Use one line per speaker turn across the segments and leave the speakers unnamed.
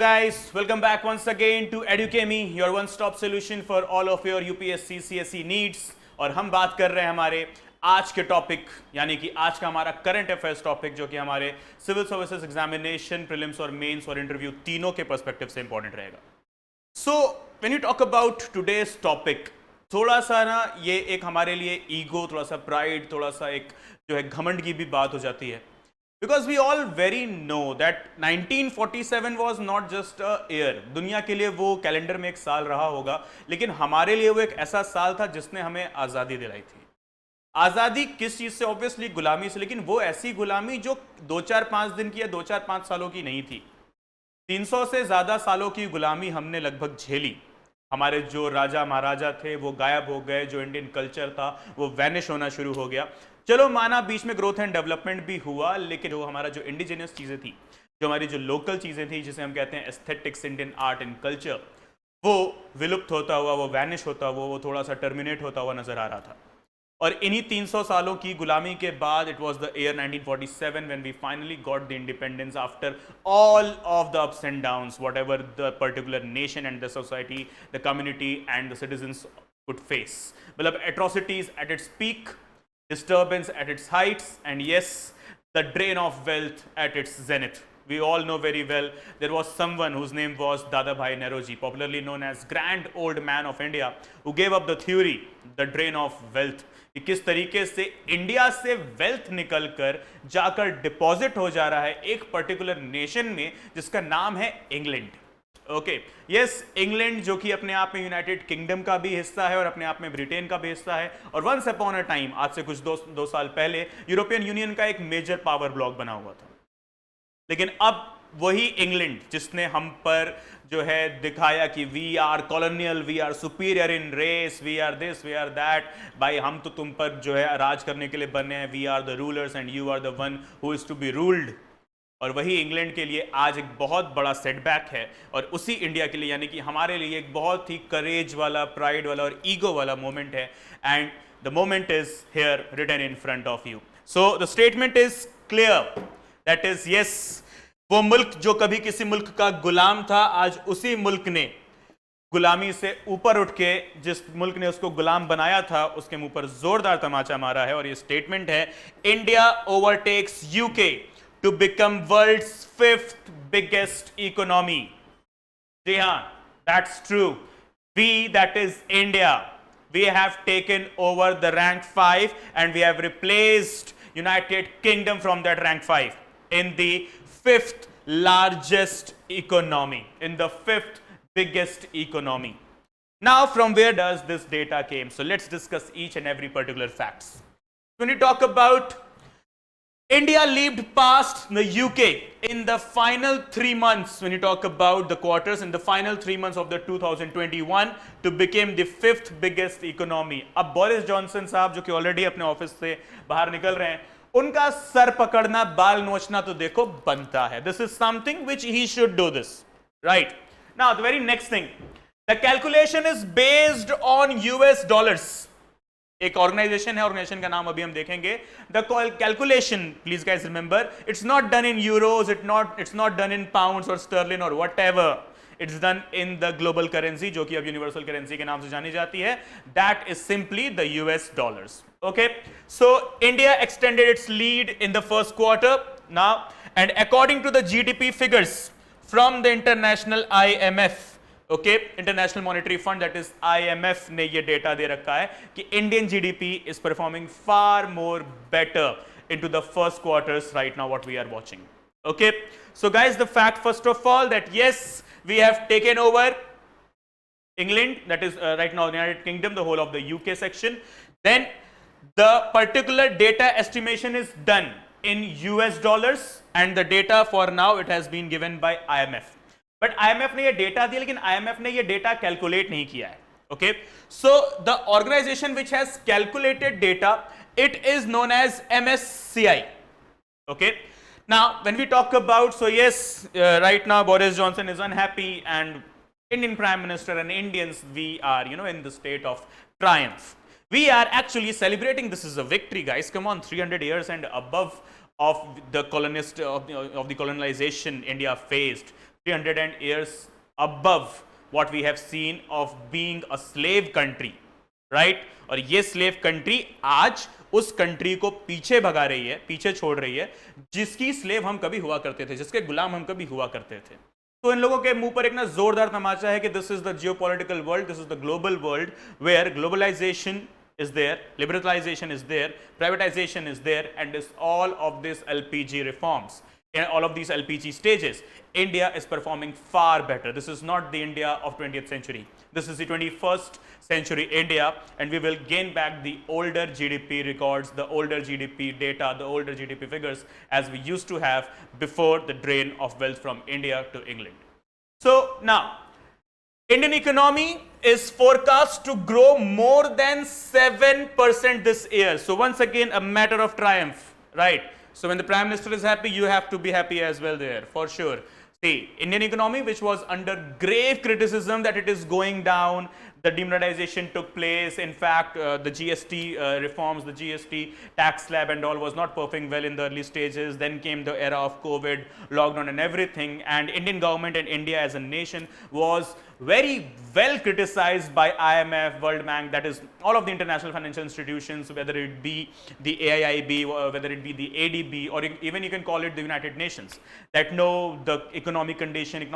guys, welcome back once again to Educami, your one-stop solution for all of your UPSC CSE needs। और हम बात कर रहे हैं हमारे आज के टॉपिक यानी कि आज का हमारा करंट अफेयर्स टॉपिक जो कि हमारे सिविल सर्विसेज एग्जामिनेशन, प्रीलिम्स और मेंस और इंटरव्यू तीनों के पर्सपेक्टिव से इंपॉर्टेंट रहेगा। So when you talk about today's topic, थोड़ा सा ना ये एक हमारे लिए ईगो, थोड़ा सा प्राइड, थोड़ा सा एक जो है घमंड की भी बात हो जाती है। Because we all very know that 1947 was not just a year। दुनिया के लिए वो कैलेंडर में एक साल रहा होगा, लेकिन हमारे लिए वो एक ऐसा साल था जिसने हमें आज़ादी दिलाई थी। आज़ादी किस चीज़ से? ऑब्वियसली गुलामी से, लेकिन वो ऐसी गुलामी जो 2-4-5 दिन की या 2-4-5 सालों की नहीं थी। 300 से ज़्यादा सालों की गुलामी हमने लगभग झेली। हमारे जो राजा महाराजा थे वो गायब हो गए, जो इंडियन कल्चर था वो वैनिश होना शुरू हो गया। चलो माना बीच में ग्रोथ एंड डेवलपमेंट भी हुआ, लेकिन जो हमारा जो इंडिजिनियस चीज़ें थी, जो हमारी जो लोकल चीज़ें थी, जिसे हम कहते हैं aesthetics, Indian art and culture, वो विलुप्त होता हुआ, वो वैनिश होता हुआ, वो थोड़ा सा टर्मिनेट होता हुआ नजर आ रहा था। और इन्हीं 300 सालों की गुलामी के बाद it was the year 1947 when we finally got the independence after all of the ups and downs whatever the particular nation and the society, the community and the citizens could face. मतलब atrocities at its peak, disturbance at its heights, and yes, the drain of wealth at its zenith. We all know very well there was someone whose name was Dadabhai Naoroji, popularly known as Grand Old Man of India, who gave up the theory, the drain of wealth, कि किस तरीके से India से wealth निकलकर जाकर deposit हो जा रहा है एक पर्टिकुलर नेशन में जिसका नाम है इंग्लैंड। ओके, यस, इंग्लैंड जो कि अपने आप में यूनाइटेड किंगडम का भी हिस्सा है और अपने आप में ब्रिटेन का भी हिस्सा है, और वंस अपॉन अ टाइम, आज से कुछ दो साल पहले, यूरोपियन यूनियन का एक मेजर पावर ब्लॉक बना हुआ था। लेकिन अब वही इंग्लैंड जिसने हम पर जो है दिखाया कि we are colonial, we are superior in race, we are this, we are that, भाई हम तो तुम पर जो है राज करने के लिए बने हैं, we are the rulers and you are the one who is to be ruled. और वही इंग्लैंड के लिए आज एक बहुत बड़ा सेटबैक है, और उसी इंडिया के लिए यानी कि हमारे लिए एक बहुत ही करेज वाला, प्राइड वाला और ईगो वाला मोमेंट है। And the moment is here written in front of you. So the statement is clear, that is yes, वो मुल्क जो कभी किसी मुल्क का गुलाम था, आज उसी मुल्क ने गुलामी से ऊपर उठ के जिस मुल्क ने उसको गुलाम बनाया था उसके मुंह पर जोरदार तमाचा मारा है। और ये स्टेटमेंट है, India overtakes UK to become world's 5th biggest economy। जी हाँ, that's true। We, that is India, we have taken over the rank 5 and we have replaced United Kingdom from that rank 5 in the 5th largest economy, in the 5th biggest economy। Now, from where does this data came? So let's discuss each and every particular facts. When you talk about India leaped past the UK in the final 3 months, when you talk about the quarters, in the final 3 months of the 2021 to become the 5th biggest economy। अब Boris Johnson साहब जो कि already अपने office से बाहर निकल रहे हैं, उनका सर पकड़ना, बाल नोचना तो देखो बनता है। This is something which he should do this, right? Now the very next thing, the calculation is based on US dollars। एक ऑर्गेनाइजेशन है, ऑर्गेनाइजेशन का नाम अभी हम देखेंगे। The calculation, please guys remember, it's not done in euros, it's not done in pounds और स्टर्लिन और whatever, it's done in the global currency जो कि अब यूनिवर्सल करेंसी के नाम से जानी जाती है। That is simply the US dollars. Okay, so India extended its lead in the first quarter now, and according to the GDP figures from the international IMF, okay, international monetary fund, that is IMF, ने ये data दे रखा है कि Indian GDP is performing far more better into the first quarters right now what we are watching. Okay, so guys, the fact first of all that yes, we have taken over England, that is right now United Kingdom, the whole of the UK section. Then the particular data estimation is done in US dollars, and the data for now it has been given by IMF। But IMF ने ये data दिया, लेकिन IMF ने ये data calculate नहीं किया है। Okay, so the organisation which has calculated data, it is known as MSCI। Okay, now when we talk about, so yes, right now Boris Johnson is unhappy and Indian Prime Minister and Indians, we are, you know, in the state of triumph. We are actually celebrating, this is a victory, guys. Come on, 300 years and above of the colonization India faced. 300 years above what we have seen of being a slave country, right? और ये slave country आज उस country को पीछे भगा रही है, पीछे छोड़ रही है, जिसकी स्लेव हम कभी हुआ करते थे, जिसके गुलाम हम कभी हुआ करते थे। तो इन लोगों के मुंह पर एक ना जोरदार तमाचा है कि this is the geopolitical world, this is the global world where globalisation is there, liberalization is there, privatization is there, and is all of this LPG reforms. In all of these LPG stages, India is performing far better. This is not the India of 20th century. This is the 21st century India, and we will gain back the older GDP records, the older GDP data, the older GDP figures as we used to have before the drain of wealth from India to England. So now, Indian economy is forecast to grow more than 7% this year. So once again, a matter of triumph, right? So when the Prime Minister is happy, you have to be happy as well there, for sure. See, Indian economy, which was under grave criticism that it is going down, the demonetization took place. In fact, the GST reforms, the GST tax slab and all was not performing well in the early stages. Then came the era of COVID, lockdown and everything. And Indian government and India as a nation was very well criticized by IMF, World Bank, that is all of the international financial institutions, whether it be the AIIB, whether it be the ADB, or even you can call it the United Nations, that no, the economic condition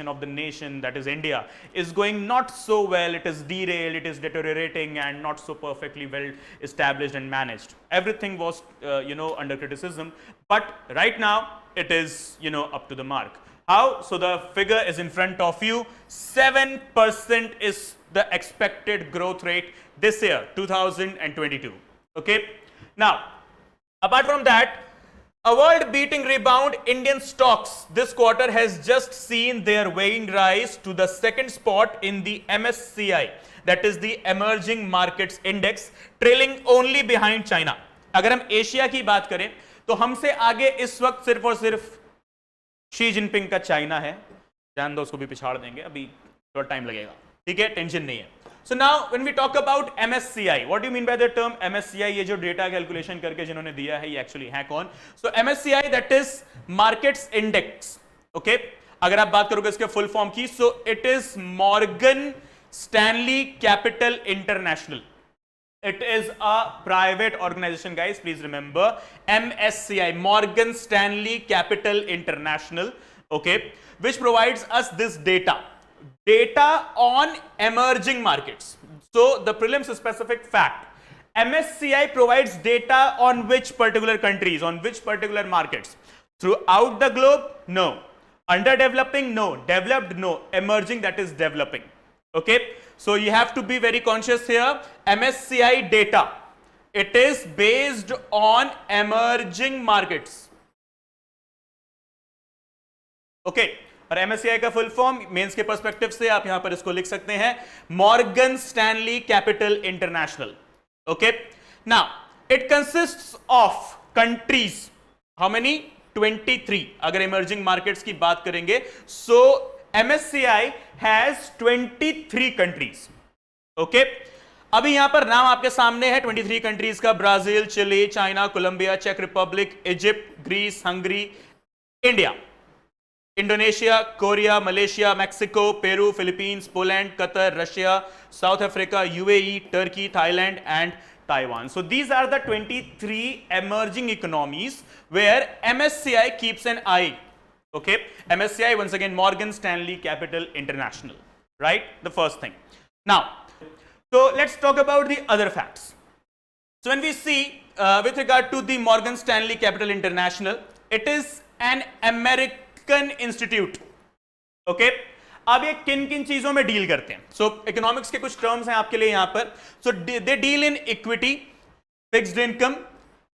of the nation, that is India, is going not so well, it is derailed, it is deteriorating and not so perfectly well established and managed. Everything was, under criticism, but right now it is, up to the mark. How? So the figure is in front of you. 7% is the expected growth rate this year, 2022. Okay. Now, apart from that, a world-beating rebound, Indian stocks this quarter has just seen their weighing rise to the second spot in the MSCI, that is the Emerging Markets Index, trailing only behind China. अगर हम Asia की बात करें तो हमसे आगे इस वक्त सिर्फ और सिर्फ शी जिनपिंग का चाइना है, जान दो, उसको भी पिछाड़ देंगे, अभी थोड़ा टाइम लगेगा, ठीक है, टेंशन नहीं है. So now when we talk about MSCI, what do you mean by the term MSCI? ये जो डेटा कैलकुलेशन करके जिन्होंने दिया है ये एक्चुअली है कौन? So MSCI that is markets index. Okay, अगर आप बात करोगे इसके फुल फॉर्म की, so it is Morgan Stanley Capital International. It is a private organization, guys. Please remember MSCI, Morgan Stanley Capital International, okay, which provides us this data on emerging markets. So the prelims specific fact, MSCI provides data on which particular countries, on which particular markets. Throughout the globe, no. Underdeveloping, no. Developed, no. Emerging, that is developing. Okay, so you have to be very conscious here. MSCI data, it is based on emerging markets. Okay, और MSCI का full form mains के perspective से आप यहां पर इसको लिख सकते हैं, Morgan Stanley Capital international. Okay, now it consists of countries, how many? 23. अगर इमर्जिंग मार्केट्स की बात करेंगे, सो MSCI has 23 countries. Okay? अभी यहां पर नाम आपके सामने है 23 कंट्रीज का: ब्राजील, चिली, चाइना, कोलंबिया, चेक Republic, Egypt, Greece, Hungary, India, Indonesia, Korea, Malaysia, Mexico, Peru, Philippines, Poland, Qatar, Russia, South Africa, UAE, Turkey, Thailand and Taiwan. So these are the 23 emerging economies where MSCI keeps an eye. Okay, MSCI, once again, Morgan Stanley Capital International, right? The first thing. Now, so let's talk about the other facts. So when we see with regard to the Morgan Stanley Capital International, it is an American institute. Okay, अब ये किन किन चीजों में deal करते हैं? सो economics के कुछ टर्म्स हैं आपके लिए यहां पर. So they deal in equity, fixed income,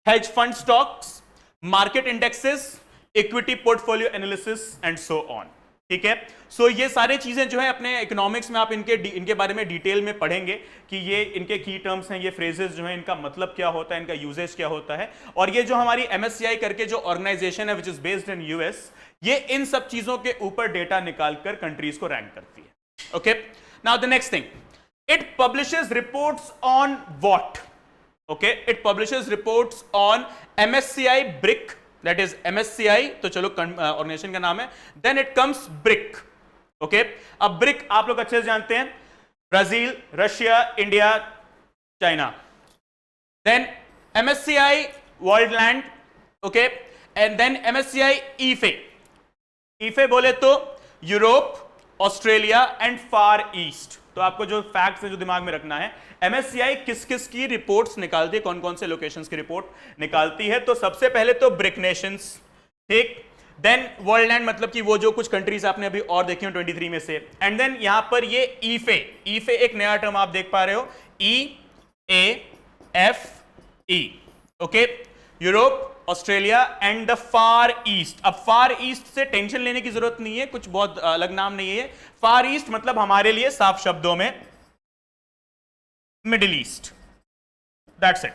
hedge fund stocks, market indexes, equity portfolio analysis and so on. ठीक है, सो ये सारी चीजें जो है अपने इकोनॉमिक्स में आप इनके बारे में डिटेल में पढ़ेंगे कि ये इनके की टर्म्स हैं, ये फ्रेजेस जो हैं, इनका मतलब क्या होता है, इनका यूजेज क्या होता है. और ये जो हमारी MSCI करके जो ऑर्गेनाइजेशन है which is based in US, ये इन सब चीजों के ऊपर डेटा निकालकर कंट्रीज को रैंक करती है. Okay, now the next thing, it publishes reports on what? Okay, it publishes reports on MSCI BRIC that is MSCI, तो चलो ऑर्गेनाइजेशन का नाम है. Then it comes BRIC. Okay, अब ब्रिक आप लोग अच्छे से जानते हैं, Brazil, Russia, India, China. Then MSCI world land. Okay, and then MSCI EAFE. EAFE बोले तो Europe, Australia and far east. तो आपको जो फैक्ट्स है जो दिमाग में रखना है, MSCI किस किस की रिपोर्ट्स निकालती है, कौन कौन से लोकेशंस की रिपोर्ट निकालती है. तो सबसे पहले तो ब्रिक नेशंस, ठीक. देन वर्ल्ड लैंड मतलब कि वो जो कुछ कंट्रीज आपने अभी और देखी हो 23 में से. एंड देन यहां पर ये ईफे. ईफे एक नया टर्म आप देख पा रहे हो, EAFE. Okay, Europe, Australia and the far east. अब फार ईस्ट से टेंशन लेने की जरूरत नहीं है, कुछ बहुत अलग नाम नहीं है. फार ईस्ट मतलब हमारे लिए साफ शब्दों में middle east. That's it.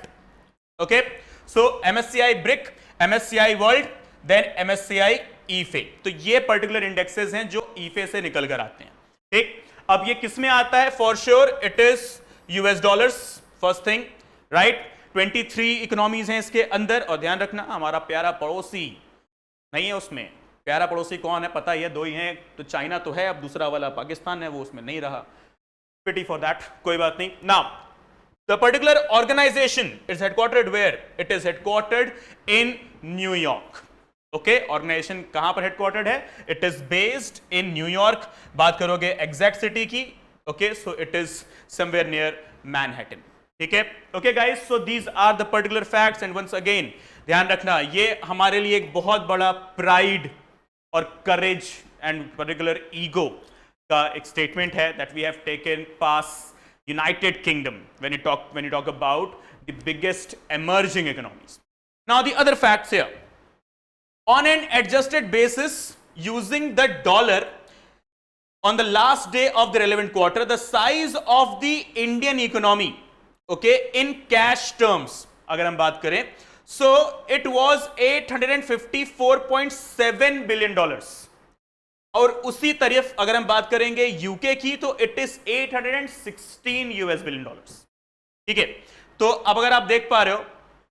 Okay, so MSCI BRIC, MSCI world, then MSCI EAFE. तो ये पर्टिकुलर इंडेक्सेस हैं जो ईफे से निकल कर आते हैं. ठीक, अब ये किस में आता है? For sure it is US dollars, first thing, right. 23 economies हैं इसके अंदर. और ध्यान रखना हमारा प्यारा पड़ोसी नहीं है उसमें. प्यारा पड़ोसी कौन है पता ही है, दो ही हैं. तो चाइना तो है, अब दूसरा वाला पाकिस्तान है, वो उसमें नहीं रहा. पिटी फॉर दैट, कोई बात नहीं. Now the particular organisation is headquartered where? It is headquartered in New York. Okay, organisation कहां पर हेडक्वार्टर्ड है? It is based in New York. बात करोगे एग्जैक्ट सिटी की, okay, so it is somewhere near Manhattan. ठीक है. Okay guys, so these are the particular facts. And once again ध्यान रखना, ये हमारे लिए एक बहुत बड़ा प्राइड और करेज एंड पर्टिकुलर ईगो का एक स्टेटमेंट है that we have taken pass United Kingdom when you talk about the biggest emerging economies. Now the other facts here, on an adjusted basis using the dollar on the last day of the relevant quarter, the size of the Indian economy, okay, in cash terms अगर हम बात करें, so it was $854.7 billion. और उसी तरफ अगर हम बात करेंगे यूके की, तो इट इज $816 बिलियन. ठीक है. तो अब अगर आप देख पा रहे हो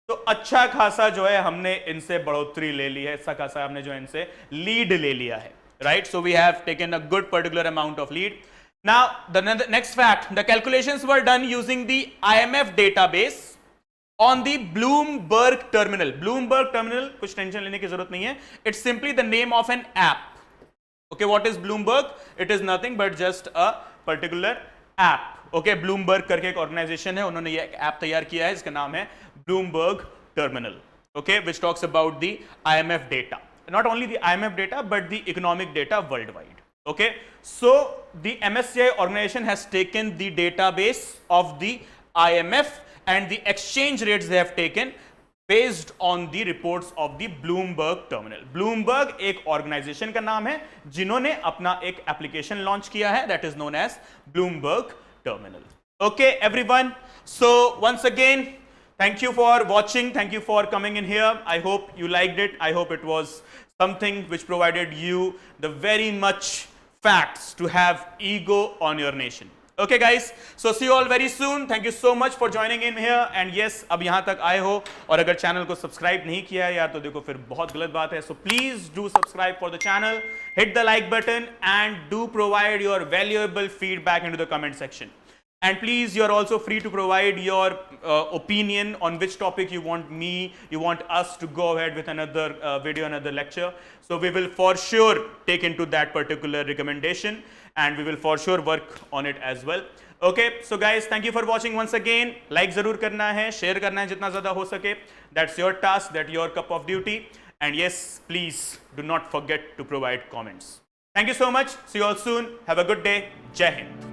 तो अच्छा खासा जो है हमने इनसे बढ़ोतरी ले ली है, अच्छा खासा हमने जो है इनसे लीड ले लिया है, right. So we have taken a good particular amount of lead. Now, the next fact, the calculations were done using the IMF database on the Bloomberg terminal. Bloomberg terminal, कुछ टेंशन लेने की जरूरत नहीं है. It's simply the name of an app. Okay, what is Bloomberg? It is nothing but just a particular app. Okay, Bloomberg करके एक organization है, उन्होंने ये एक app तैयार किया है, इसका नाम है Bloomberg Terminal. Okay, which talks about the IMF data. Not only the IMF data, but the economic data worldwide. Okay, so the MSCI organization has taken the database of the IMF and the exchange rates they have taken based on the reports of the Bloomberg terminal. Bloomberg एक organization का नाम है जिन्होंने अपना एक application launch किया है, that is known as Bloomberg terminal. Okay, everyone. So once again, thank you for watching. Thank you for coming in here. I hope you liked it. I hope it was something which provided you the very much facts to have ego on your nation. Okay guys, so see you all very soon. Thank you so much for joining in here. And yes, अब यहाँ तक आए हो और अगर channel को subscribe नहीं किया है यार, तो देखो फिर बहुत गलत बात है. So please do subscribe for the channel, hit the like button and do provide your valuable feedback into the comment section. And please, you are also free to provide your opinion on which topic you want us to go ahead with another video, another lecture. So we will for sure take into that particular recommendation and we will for sure work on it as well. Okay, so guys, thank you for watching once again. Like जरूर करना है, share करना है जितना ज़्यादा हो सके. That's your task, that's your cup of duty. And yes, please do not forget to provide comments. Thank you so much. See you all soon. Have a good day. Jai Hind.